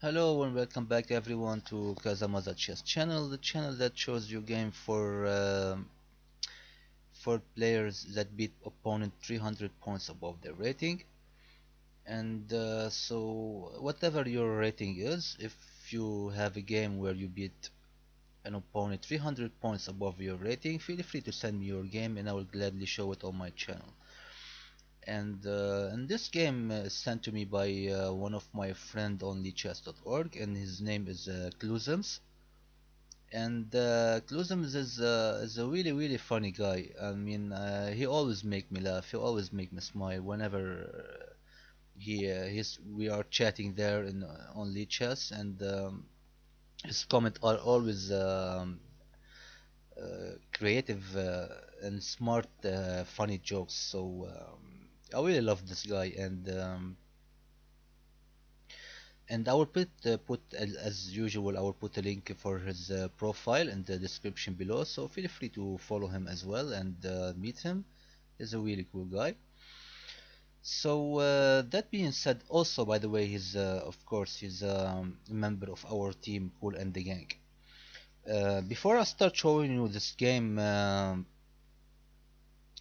Hello and welcome back everyone to Kazamaza chess channel, the channel that shows you game for players that beat opponent 300 points above their rating. And so whatever your rating is, if you have a game where you beat an opponent 300 points above your rating, feel free to send me your game and I will gladly show it on my channel. And this game is sent to me by one of my friend on chess.org, and his name is Clousems. And Clousems is a really really funny guy. I mean, he always make me laugh. He always make me smile whenever he's we are chatting there in on chess, and his comments are always creative and smart, funny jokes. So I really love this guy, and I will put as usual. I will put a link for his profile in the description below. So feel free to follow him as well and meet him. He's a really cool guy. So that being said, also by the way, he's of course he's a member of our team, Cool and the Gang. Before I start showing you this game,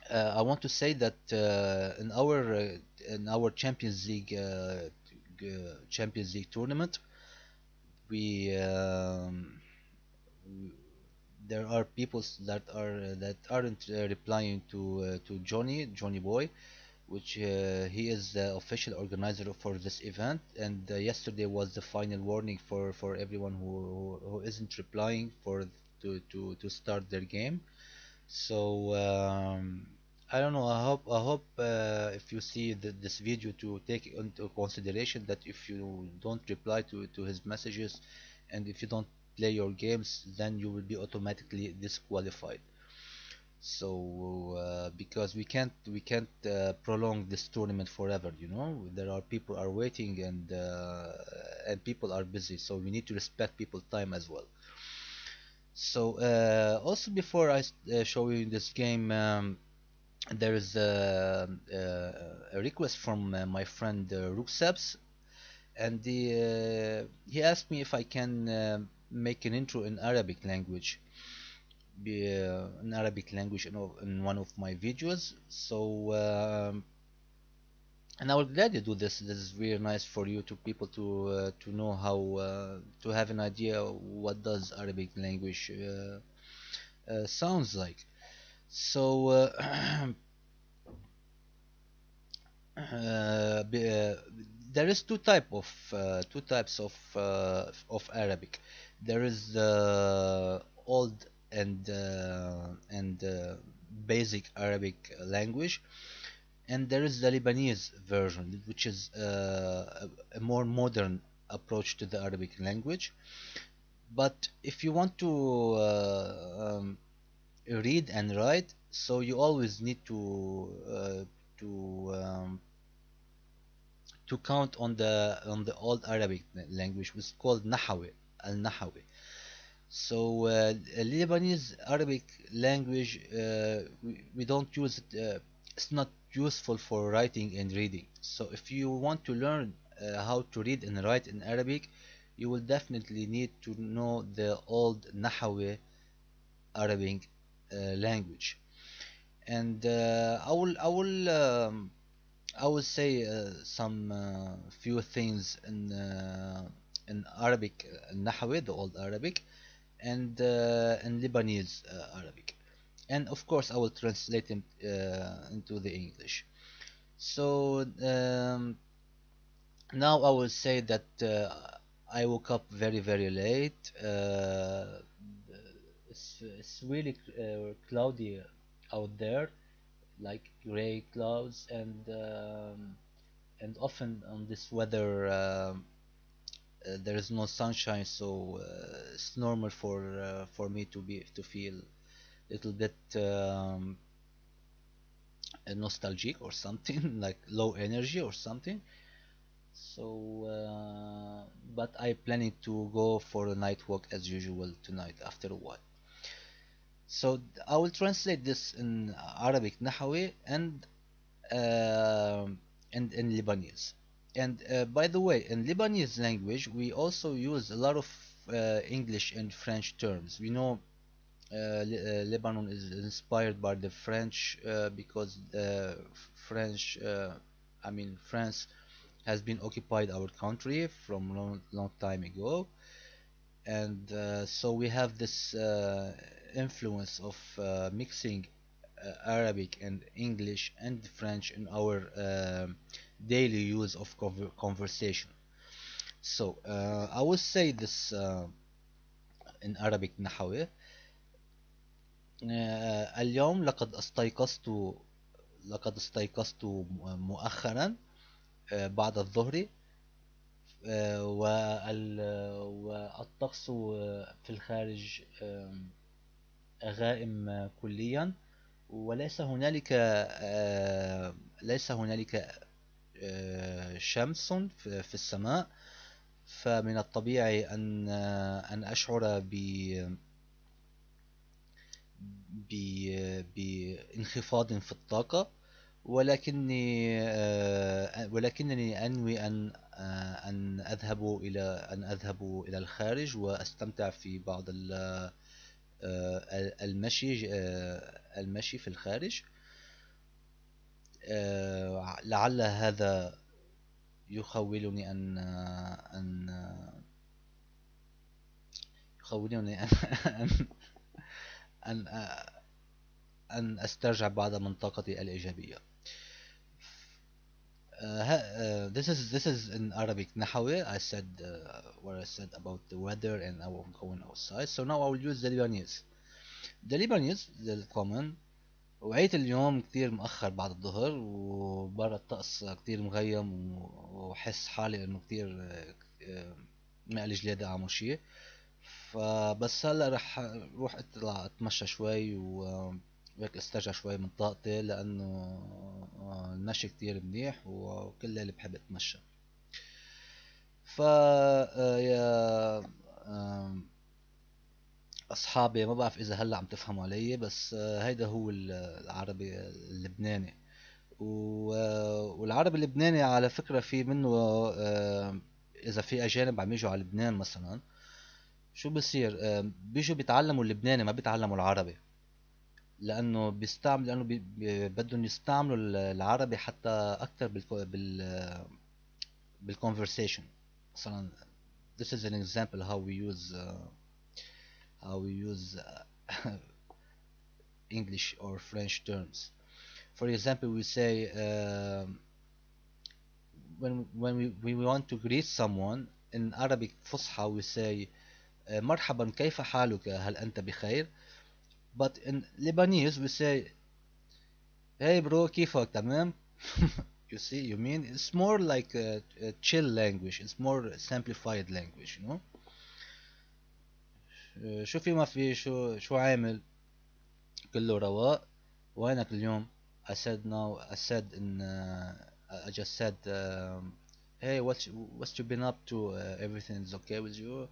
I want to say that in our Champions League tournament, we there are people that aren't replying to Johnny Boy, which he is the official organizer for this event. And yesterday was the final warning for everyone who isn't replying to start their game. So I don't know. I hope if you see this video to take into consideration that if you don't reply to his messages, and if you don't play your games, then you will be automatically disqualified. So because we can't prolong this tournament forever, you know. There are people are waiting, and people are busy, so we need to respect people's time as well. So also before I show you this game, there is a request from my friend Ruxabs, and he asked me if I can make an intro in Arabic language, in Arabic language in one of my videos. So and I will gladly do this. This is really nice for you to people to know how to have an idea what does Arabic language sounds like. So there is two types of Arabic. There is the old and basic Arabic language, and there is the Lebanese version, which is a more modern approach to the Arabic language. But if you want to read and write, so you always need to to count on the old Arabic language, which is called Nahawi, al-Nahawi. So Lebanese Arabic language, we don't use it. It's not useful for writing and reading. So if you want to learn how to read and write in Arabic, you will definitely need to know the old Nahawi Arabic language. And I will say some few things in Arabic Nahwi, the old Arabic, and Lebanese Arabic, and of course I will translate them into the English. So now I will say that I woke up very late. It's really cloudy out there, like gray clouds, and often on this weather there is no sunshine, so it's normal for me to feel a little bit nostalgic or something like low energy or something. So but I planning to go for a night walk as usual tonight after a while. So I will translate this in Arabic Nahawi and in Lebanese. And by the way, in Lebanese language, we also use a lot of English and French terms. We know Lebanon is inspired by the French because the French, I mean France, has been occupied our country from long time ago, and so we have this influence of mixing Arabic and English and French in our daily use of conversation. So I will say this in Arabic نحوي. اليوم لقد استيقظت مؤخرا بعد الظهر. والطقس في الخارج غائم كليا، وليس هنالك ليس هنالك شمس في السماء. فمن الطبيعي أن أشعر بانخفاض في الطاقة، ولكنني أنوي أن أذهب إلى الخارج وأستمتع في بعض المشي في الخارج. لعل هذا يخولني أن يخولني أن أن أسترجع بعض من طاقتي الإيجابية. This is in Arabic نحوي. I said what I said about the weather and I won't going outside. So now I will use the Lebanese. The Lebanese الcommon. وعيت اليوم كتير مأخر بعد الظهر، وبرا الطقس كتير مغيم، وحس حالي انه كتير مقلي جلادي عمو شي. فبس هلا رح روح اطلع اتمشى شوي وهيك استرجع شوي من طاقتي، لانه المشي كتير منيح وكل ليلة بحب اتمشى. ف يا اصحابي، ما بعرف اذا هلا عم تفهموا علي، بس هيدا هو العربي اللبناني. والعربي اللبناني على فكرة في منه اذا في اجانب عم يجوا على لبنان مثلا، شو بصير؟ بيجوا بيتعلموا اللبناني، ما بيتعلموا العربي، لانه بدهم يستعملوا العربي حتى اكثر بالconversation. مثلا this is an example how we use English or French terms. For example, we say when we want to greet someone in Arabic فصحى, we say مرحبا كيف حالك هل أنت بخير. But in Lebanese we say hey bro كيفك تمام. You see, you mean it's more like a chill language, it's more simplified language, you know. شو في ما في، شو عامل، كله رواق، وينك اليوم. I said now I said in I just said hey what's you been up to, everything is okay with you.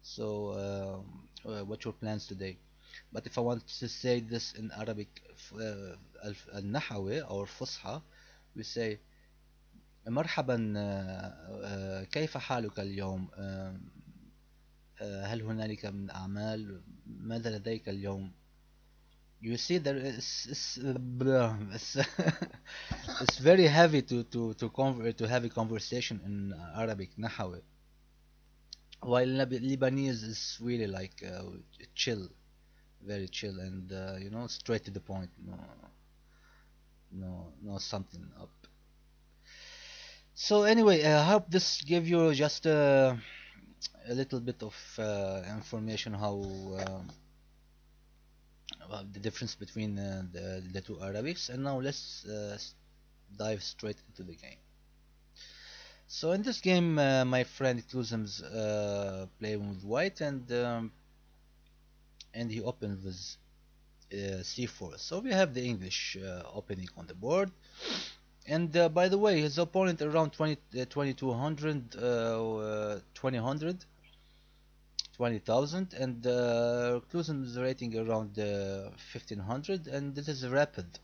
So what's your plans today. But if I want to say this in Arabic النحوي or فصحى, we say مرحبا كيف حالك اليوم. هل هنالك من أعمال، ماذا لديك اليوم. You see there is it's very heavy to have a conversation in Arabic نحوي, while Lebanese is really like chill, very chill, and straight to the point, no something up. So anyway, I hope this gave you just a little bit of information how about the difference between the two Arabics. And now let's dive straight into the game. So in this game, my friend Clousems playing with white, and he opened with c4. So we have the English opening on the board. And by the way, his opponent around 2200, 20,000, and Clousems rating around 1500, and this is a rapid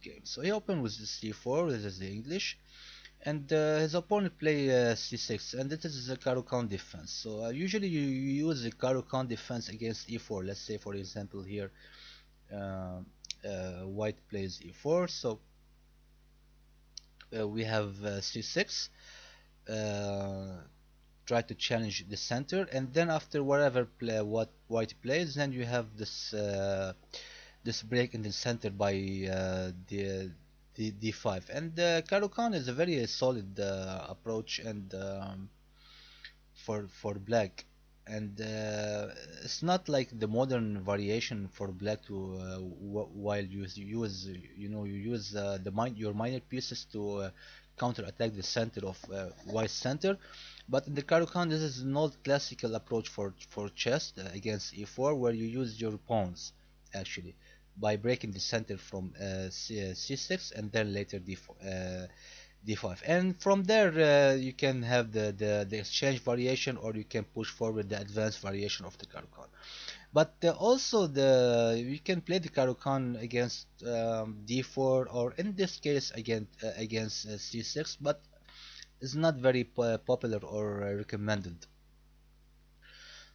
game. So he opened with the c4, this is the English, and his opponent play c6, and this is a Caro-Kann defense. So usually you use the Caro-Kann defense against e4. Let's say, for example, here uh, white plays e4, so we have c6, uh, try to challenge the center, and then after whatever play what white plays, then you have this break in the center by the d5. And Caro-Kann is a very solid approach, and for black, and it's not like the modern variation for black to while you use your minor pieces to counter attack the center of white center. But in the Caro-Kann, this is an old classical approach for chess against e4, where you use your pawns actually by breaking the center from c6, and then later d5, and from there you can have the exchange variation, or you can push forward the advanced variation of the Caro-Kann. But also you can play the Caro-Kann against d4, or in this case against c6, but it's not very popular or recommended.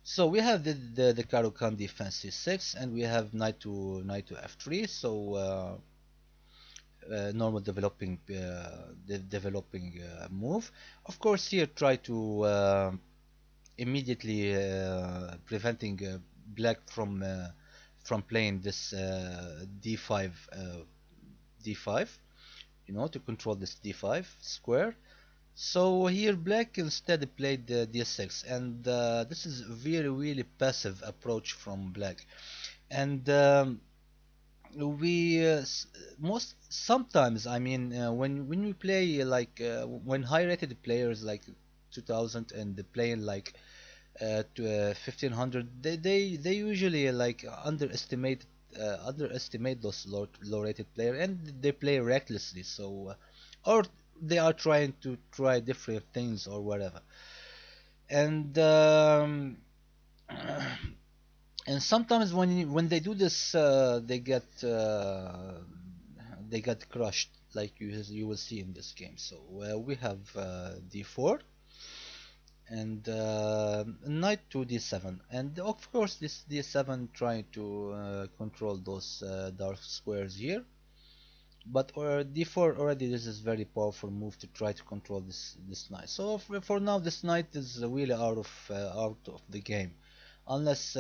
So we have the Caro-Kann defense c6, and we have knight to f3. So normal developing move. Of course, here try to immediately preventing black from playing this d5, to control this d5 square. So here black instead played d6, and this is a very really passive approach from black. And we most sometimes, I mean, when we play like when high rated players like 2000 and they playing like to 1500, they usually like underestimate those low rated players, and they play recklessly. So or they are trying to try different things or whatever. And and sometimes when they do this, they get crushed, like you will see in this game. So we have d4, and knight to d7, and of course this d7 trying to control those dark squares here. But d4 already, this is very powerful move to try to control this knight. So for now, this knight is really out of the game, unless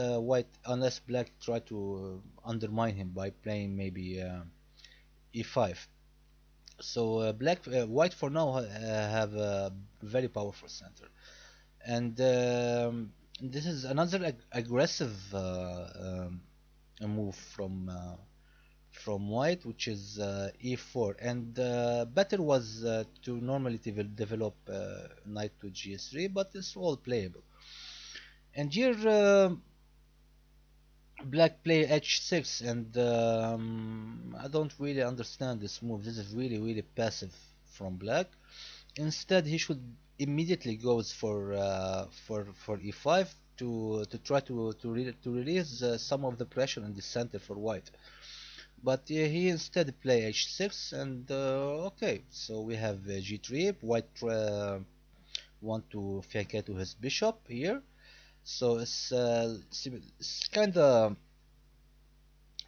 black try to undermine him by playing maybe e5. So white for now have a very powerful center, and this is another aggressive move from white, which is e4, and better was to normally develop knight to g3, but it's all playable. And here black play h6, and I don't really understand this move. This is really really passive from black. Instead, he should immediately goes for e5 to try to release some of the pressure in the center for white. But he instead play h6, and okay, so we have g3. White want to flank to his bishop here, so it's kind of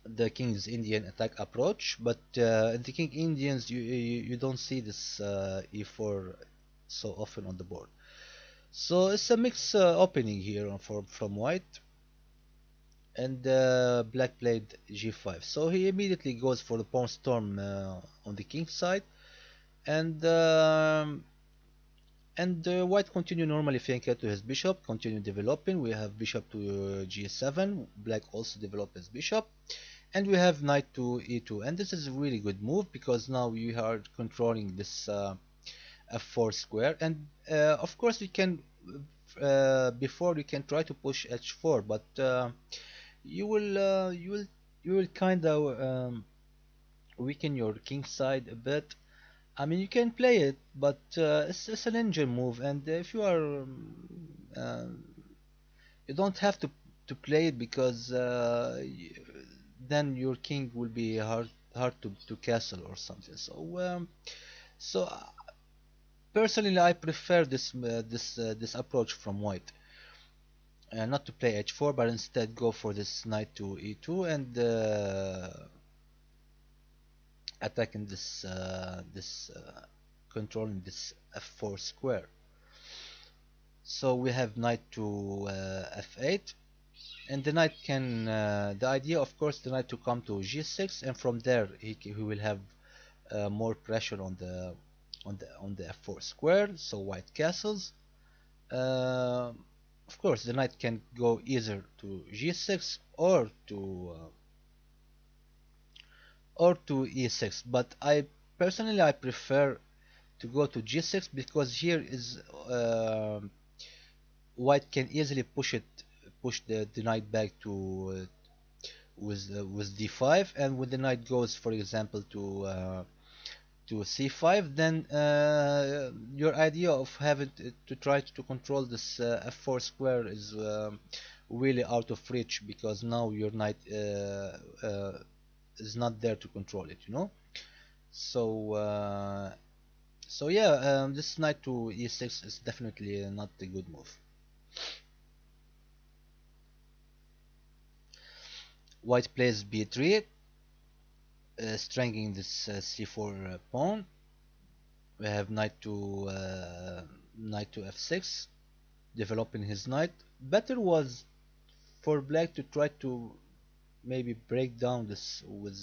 the King's Indian attack approach. But in the King Indians, you don't see this e4 so often on the board. So it's a mixed opening here from white, and black played g5. So he immediately goes for the pawn storm on the king side, and white continue normally flank to his bishop, continue developing. We have bishop to g7. Black also develop his bishop, and we have knight to e2. And this is a really good move, because now you are controlling this f4 square, and of course you can before you can try to push h4, but you will kind of weaken your king side a bit. I mean, you can play it, but it's an engine move, and if you are you don't have to play it, because then your king will be hard to castle or something. So so Personally, I prefer this approach from white, not to play h4, but instead go for this knight to e2 and attacking controlling this f4 square. So we have knight to f8, and the knight can. The idea, of course, the knight to come to g6, and from there he will have more pressure on the f4 square. So white castles. Uh, of course, the knight can go either to g6 or to e6, but I prefer to go to g6 because here is white can easily push the knight back to with d5, and when the knight goes, for example, to c5, then your idea of having to try to control this f4 square is really out of reach, because now your knight is not there to control it, you know. So so yeah, this knight to e6 is definitely not a good move. White plays b3, strangling this c4 pawn. We have knight to f6, developing his knight. Better was for black to try to maybe break down this with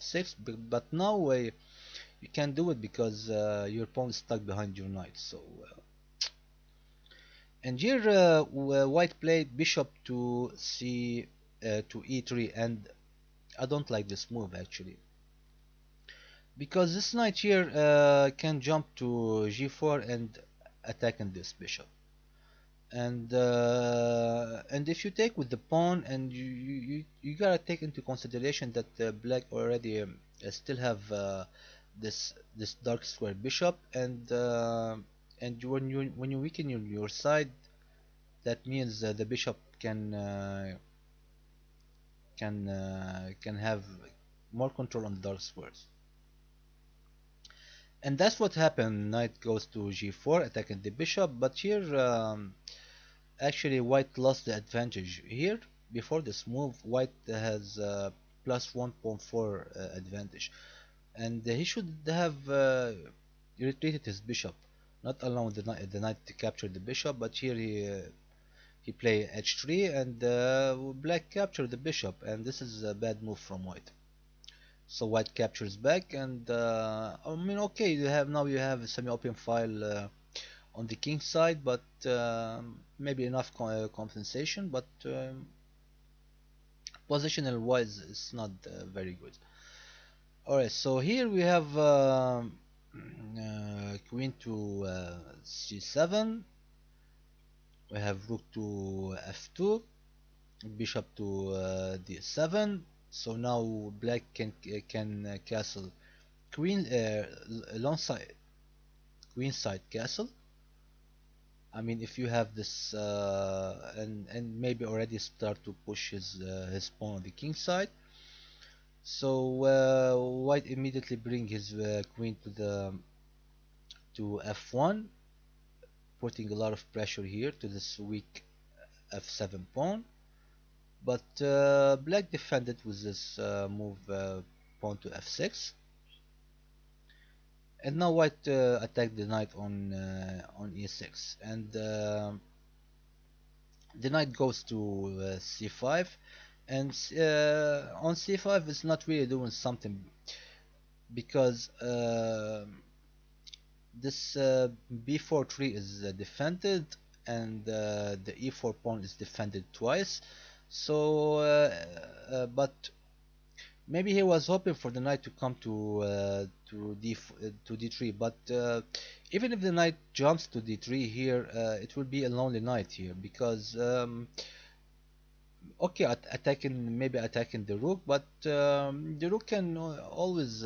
f6, but now you can't do it because your pawn is stuck behind your knight. So and here white played bishop to c to e3, and I don't like this move actually, because this knight here can jump to g4 and attacking this bishop. And if you take with the pawn, and you gotta take into consideration that black already still have this dark square bishop, and when you weaken your side, that means the bishop can have more control on the dark squares. And that's what happened. Knight goes to g4, attacking the bishop, but here actually white lost the advantage here. Before this move, white has plus 1.4 advantage, and he should have retreated his bishop, not allowing the knight to capture the bishop. But here he play h3, and black captured the bishop, and this is a bad move from white. So white captures back, and I mean, okay, you have a semi-open file on the king side, but maybe enough compensation, but positional wise it's not very good. Alright, so here we have queen to c7, we have rook to f2, bishop to d7. So now black can castle queen long side queen side castle. I mean, if you have this and maybe already start to push his pawn on the king side. So white immediately bring his queen to f1, putting a lot of pressure here to this weak f7 pawn. But black defended with this move, pawn to f6, and now white attacked the knight on e6, and the knight goes to c5, and on c5 it's not really doing something, because this b4 tree is defended, and the e4 pawn is defended twice. So but maybe he was hoping for the knight to come to d3, but even if the knight jumps to d3 here, it will be a lonely knight here, because okay, attacking the rook, but the rook can always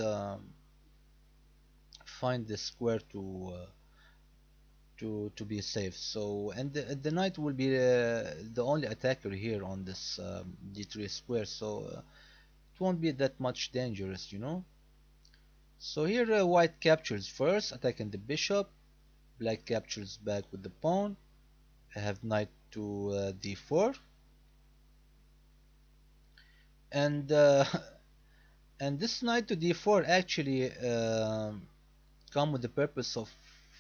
find the square to be safe. So, and the knight will be the only attacker here on this d3 square, so it won't be that much dangerous, you know. So here white captures first, attacking the bishop, Black captures back with the pawn. I have knight to d4, and and this knight to d4 actually come with the purpose of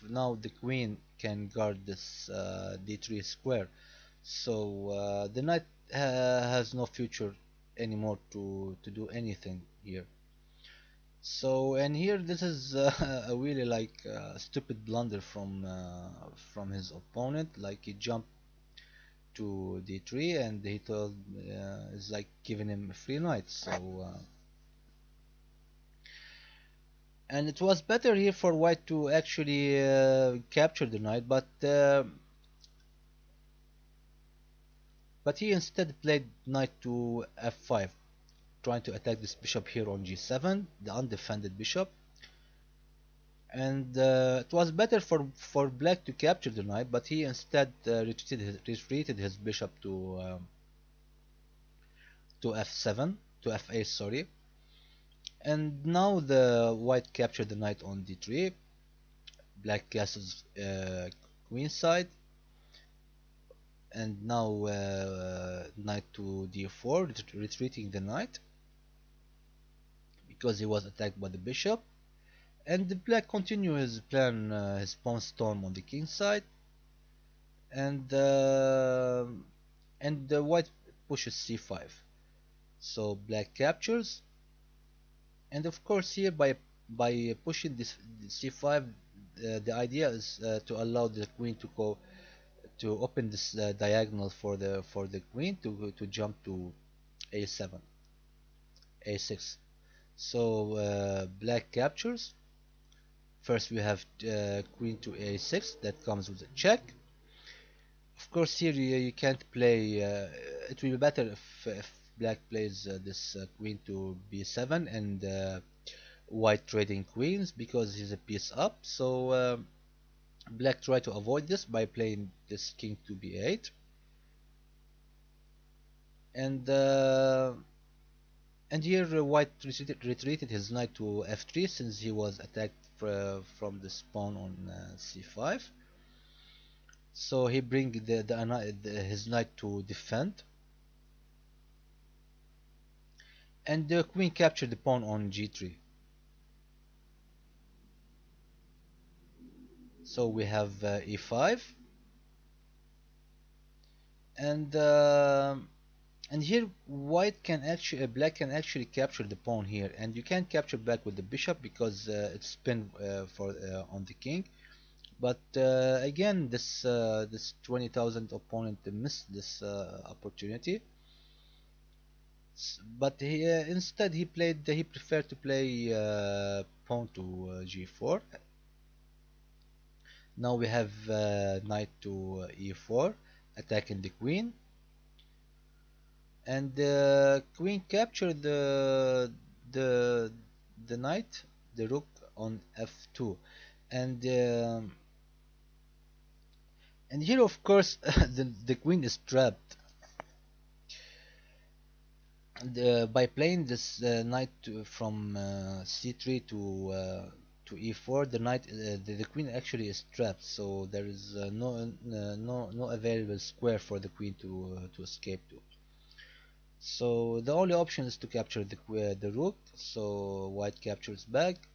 now the queen can guard this d3 square. So the knight has no future anymore to do anything here. So and here this is a really like stupid blunder from his opponent. Like he jumped to d3 and he told it's like giving him a free knight. So and it was better here for white to actually capture the knight, but he instead played knight to f5, trying to attack this bishop here on g7, the undefended bishop. And it was better for black to capture the knight, but he instead retreated his bishop to f7, to f8, sorry. And now the white captured the knight on d3. Black castles queenside, and now knight to d4, retreating the knight because he was attacked by the bishop. And the black continue his plan, his pawn storm on the king side, and the white pushes c5. So black captures, and of course here by pushing this c5, the idea is to allow the queen to go to open this diagonal for the queen to jump to a7, a6. So black captures. First we have queen to a6, that comes with a check. Of course here you can't play, it will be better if black plays this queen to b7 and white trading queens because he's a piece up. So black try to avoid this by playing this king to b8, and here white retreated his knight to f3 since he was attacked from the pawn on c5. So he bring his knight to defend, and the queen captured the pawn on g3. So we have e5, and here white can actually black can actually capture the pawn here, and you can't capture back with the bishop because it's pinned for on the king. But again, this 20,000 opponent missed this opportunity. But instead he preferred to play pawn to g4. Now we have knight to e4, attacking the queen, and the queen captured the the knight, the rook on f2, and here of course the queen is trapped. By playing this knight from c3 to e4, the knight the queen actually is trapped, so there is no available square for the queen to escape to. So the only option is to capture the rook. So white captures back,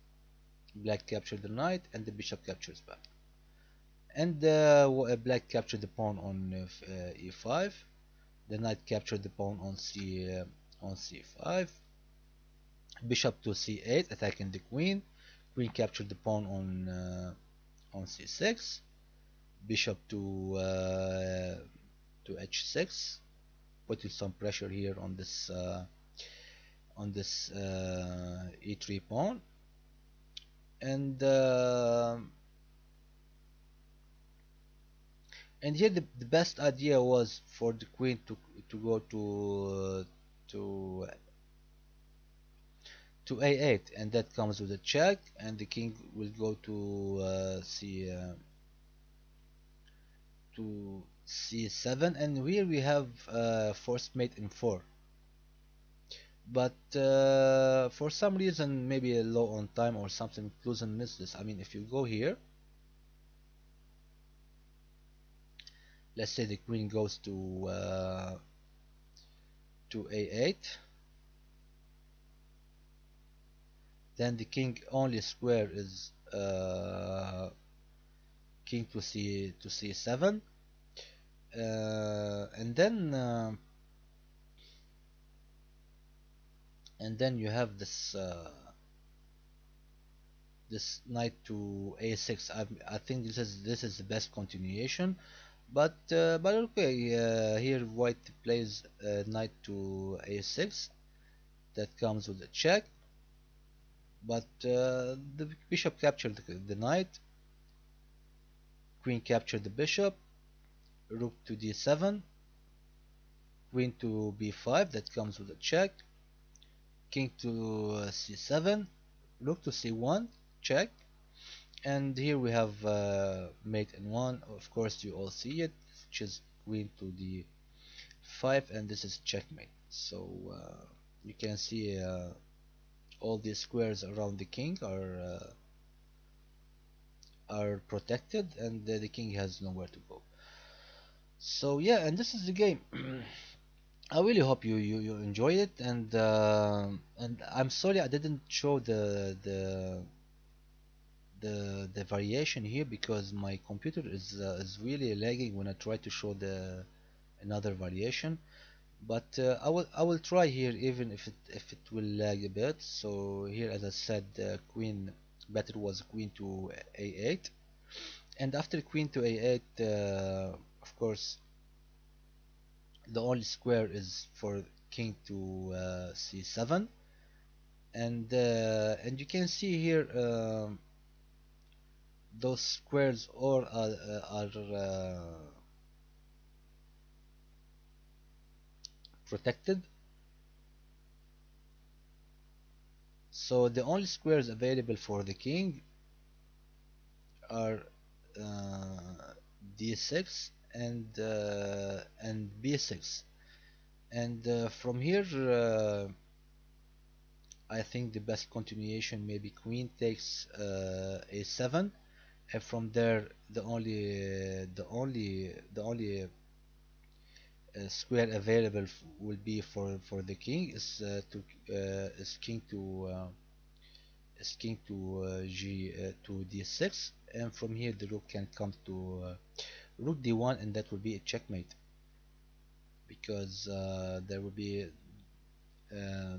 black captured the knight, and the bishop captures back. And black captured the pawn on e5. The knight captured the pawn on c5. Bishop to c8, attacking the queen. Queen captured the pawn on c6. Bishop to h6, putting some pressure here on this e3 pawn. And here the best idea was for the queen to go to a8, and that comes with a check, and the king will go to c7, and here we have forced mate in 4. But for some reason, maybe low on time or something, Clousems missed this. I mean, if you go here, let's say the queen goes to a8, then the king only square is king to c7, and then you have this knight to a6. I think this is the best continuation, but okay, here white plays knight to a6, that comes with a check, but the bishop captured the knight, queen captured the bishop, rook to d7, queen to b5, that comes with a check, king to c7, rook to c1, check, and here we have mate in one. Of course, you all see it, which is queen to d5, and this is checkmate. So you can see all these squares around the king are protected, and the king has nowhere to go. So yeah, and this is the game. I really hope you enjoy it, and I'm sorry I didn't show the variation here because my computer is really lagging when I try to show the another variation. But I will try here even if it will lag a bit. So here, as I said, queen better was queen to a8, and after queen to a8, of course, the only square is for king to c7, and you can see here those squares all are protected. So the only squares available for the king are d6 and b6, and from here I think the best continuation maybe queen takes a7, and from there the only square available will be for the king is king to g to d6, and from here the rook can come to rook d1, and that will be a checkmate because there will be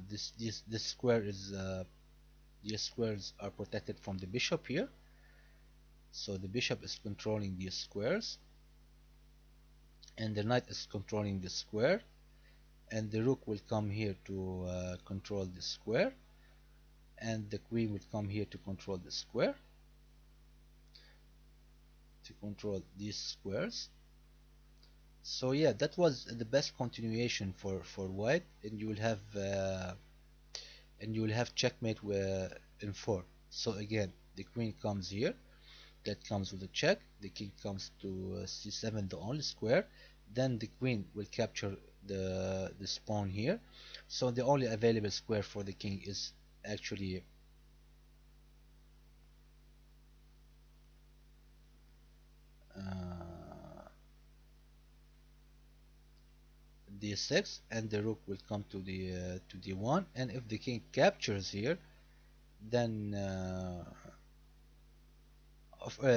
this square is these squares are protected from the bishop here, so the bishop is controlling these squares, and the knight is controlling the square, and the rook will come here to control the square, and the queen will come here to control the square, to control these squares. So yeah, that was the best continuation for white, and you will have checkmate in 4. So again, the queen comes here, that comes with a check, the king comes to c7, the only square, then the queen will capture the pawn here, so the only available square for the king is actually uh, d6, and the rook will come to d1, and if the king captures here, then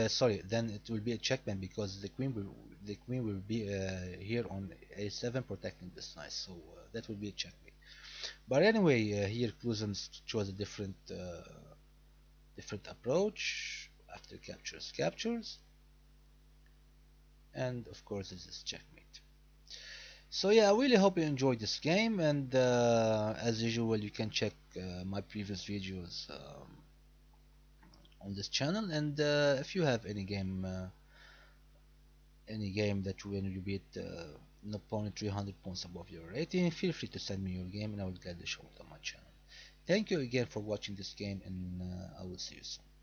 sorry, then it will be a checkmate because the queen will be here on a7 protecting this knight, so that will be a checkmate. But anyway, here Clousems chose a different approach. After captures, and of course this is checkmate. So yeah, I really hope you enjoyed this game, and as usual, you can check my previous videos on this channel, and if you have any game that you when you beat an opponent 300 points above your rating, feel free to send me your game and I will gladly show it on my channel. Thank you again for watching this game, and I will see you soon.